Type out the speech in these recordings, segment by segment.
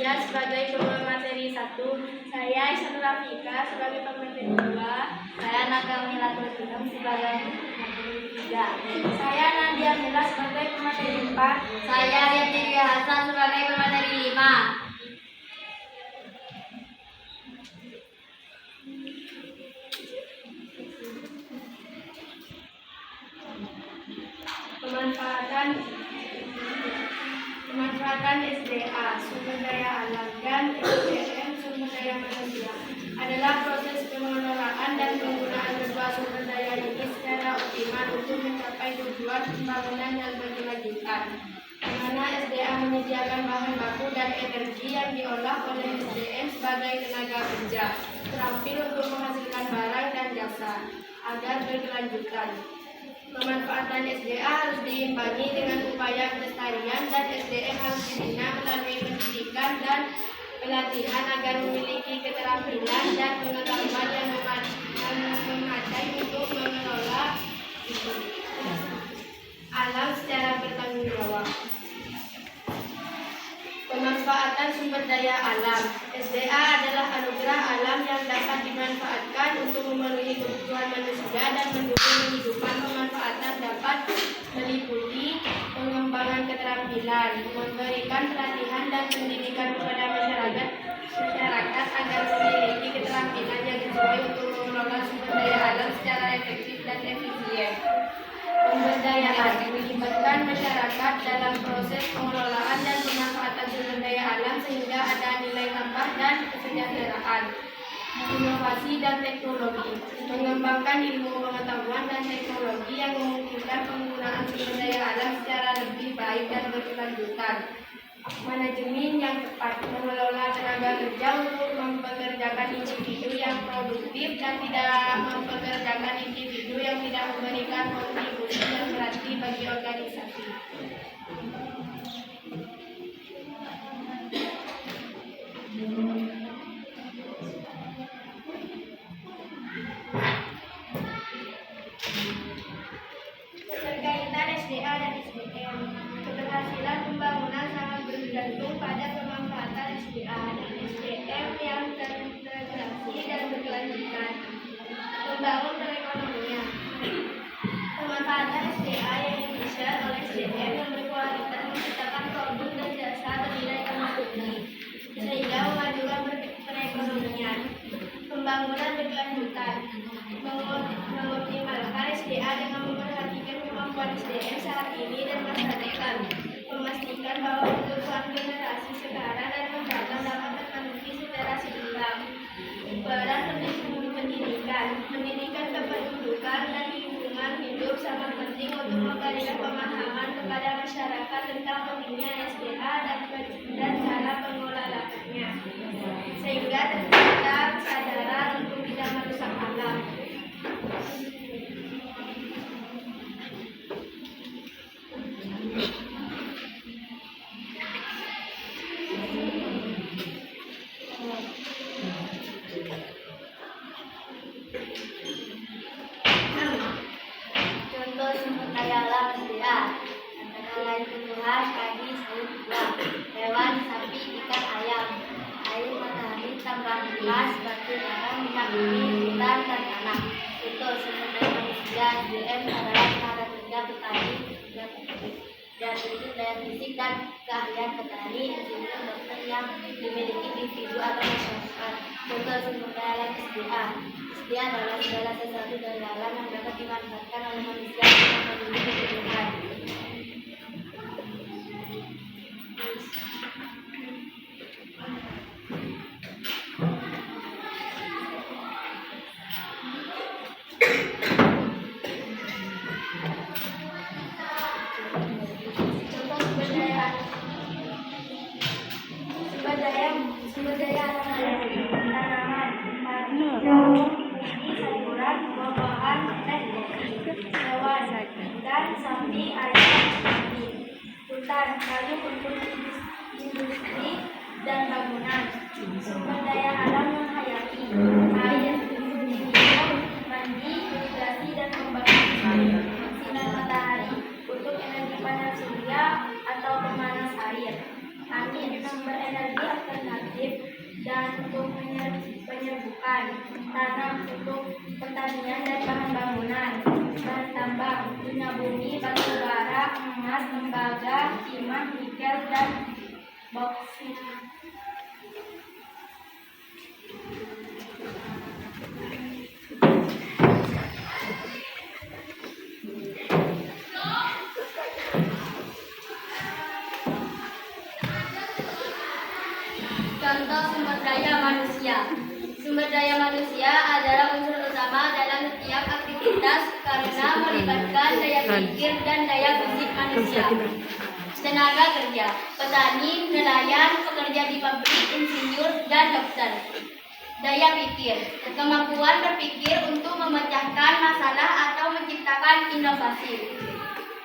Saya sebagai pemateri 1, saya Isan Rafika sebagai pemateri 2, saya Naga Milatul Ilham sebagai pemateri 3, saya Nadia Mila sebagai pemateri 4, saya Yati Hasan sebagai pemateri 5. Pemanfaatan SDA, sumber daya alam, dan SDM, sumber daya manusia, adalah proses pengelolaan dan penggunaan sebuah sumber daya ini secara optimal untuk mencapai tujuan pembangunan yang berkelanjutan, di mana SDA menyediakan bahan baku dan energi yang diolah oleh SDM sebagai tenaga kerja, terampil untuk menghasilkan barang dan jasa, agar berkelanjutan. Pemanfaatan SDA harus diimbangi dengan upaya pelestarian, dan SDM harus dibina melalui pendidikan dan pelatihan agar memiliki keterampilan dan pengetahuan yang memadai untuk mengelola alam secara bertanggung jawab. Pemanfaatan sumber daya alam. SDA adalah anugerah alam yang dapat dimanfaatkan untuk memenuhi kebutuhan manusia dan mendukung kehidupan. Pemanfaatan dapat meliputi pengembangan keterampilan, memberikan pelatihan dan pendidikan kepada masyarakat agar memiliki keterampilan yang sesuai untuk mengelola sumber daya alam secara efektif dan efisien. Pemberdayaan melibatkan masyarakat dalam proses pengelolaan dan pemanfaatan sumber daya alam sehingga ada nilai tambah dan kesejahteraan. Inovasi dan teknologi mengembangkan ilmu pengetahuan dan teknologi yang memungkinkan penggunaan sumber daya alam secara lebih baik dan berkelanjutan. Manajemen yang tepat mengelola tenaga kerja untuk mempekerjakan individu yang produktif dan tidak mempekerjakan individu yang tidak memberikan kontribusi yang berarti bagi organisasi. Keterkaitan SDA dan SDM. Keberhasilan pembangunan sangat bergantung pada pemanfaatan SDA dan SDM yang terintegrasi dan berkelanjutan. Membangun perekonomian. Pemanfaatan SDA yang efisien oleh SDM yang berkualitas menciptakan produk dan jasa bernilai tambah tinggi sehingga memajukan perekonomian. Pembangunan berkelanjutan. Mengoptimalkan SDA dengan memperhatikan kemampuan SDM saat ini dan masa depan, memastikan bahwa kebutuhan generasi sekarang dan mendatang dapat terpenuhi secara seimbang. Peran pendidikan. Pendidikan kependudukan dan lingkungan hidup sangat penting untuk memberikan pemahaman kepada masyarakat tentang pentingnya SDA dan cara pengelolaannya, sehingga tercipta kesadaran untuk tidak merusak alam. Contoh sumber daya alam SDA antara lain tumbuhan, padi, sayur, buah, hewan, sapi, ikan, ayam, air, matahari, tambahan gas, batu bara, minyak bumi, hutan, dan tanah. Contoh sumber daya manusia SDM adalah tenaga kerja petani dan daya fisik dan keahlian petani, insinyur, dokter yang dimiliki individu atau masyarakat. Contoh sumber daya alam SDA. SDA adalah segala sesuatu dari alam yang dapat dimanfaatkan oleh manusia untuk memenuhi kebutuhan. Sumber daya alam tanaman, sayuran, buah-buahan, teh, hewan, dan sapi, ayam, sapi. Hutan, kayu untuk industri dan bangunan. Sumber daya alam yang hayati, air, minum, mandi, irigasi, dan pembakaran. Sinar matahari untuk energi panas surya atau pemanas air. Angin, sumber energi alternatif pertanian untuk penyerbukan, tanah untuk pertanian dan bahan bangunan, bahan tambang, minyak bumi, batu bara, emas, tembaga, timah, nikel, dan boksit. Contoh sumber daya manusia. Sumber daya manusia adalah unsur utama dalam setiap aktivitas karena melibatkan daya pikir dan daya fisik manusia. Tenaga kerja, petani, nelayan, pekerja di pabrik, insinyur, dan dokter. Daya pikir, kemampuan berpikir untuk memecahkan masalah atau menciptakan inovasi.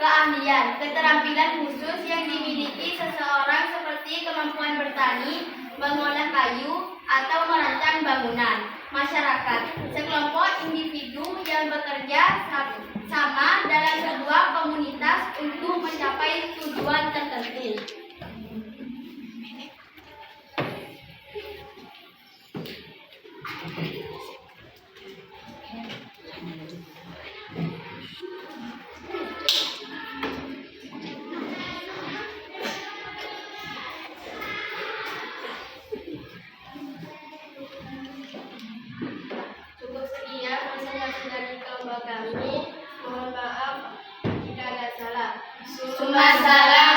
Keahlian, keterampilan khusus yang dimiliki seseorang seperti kemampuan bertani, mengolah kayu, atau merancang bangunan. Masyarakat, sekelompok individu yang bekerja sama dalam sebuah komunitas untuk mencapai tujuan tertentu. Cukup sekian presentasi dari kelompok kami. Mohon maaf jika ada salah. Summa salam.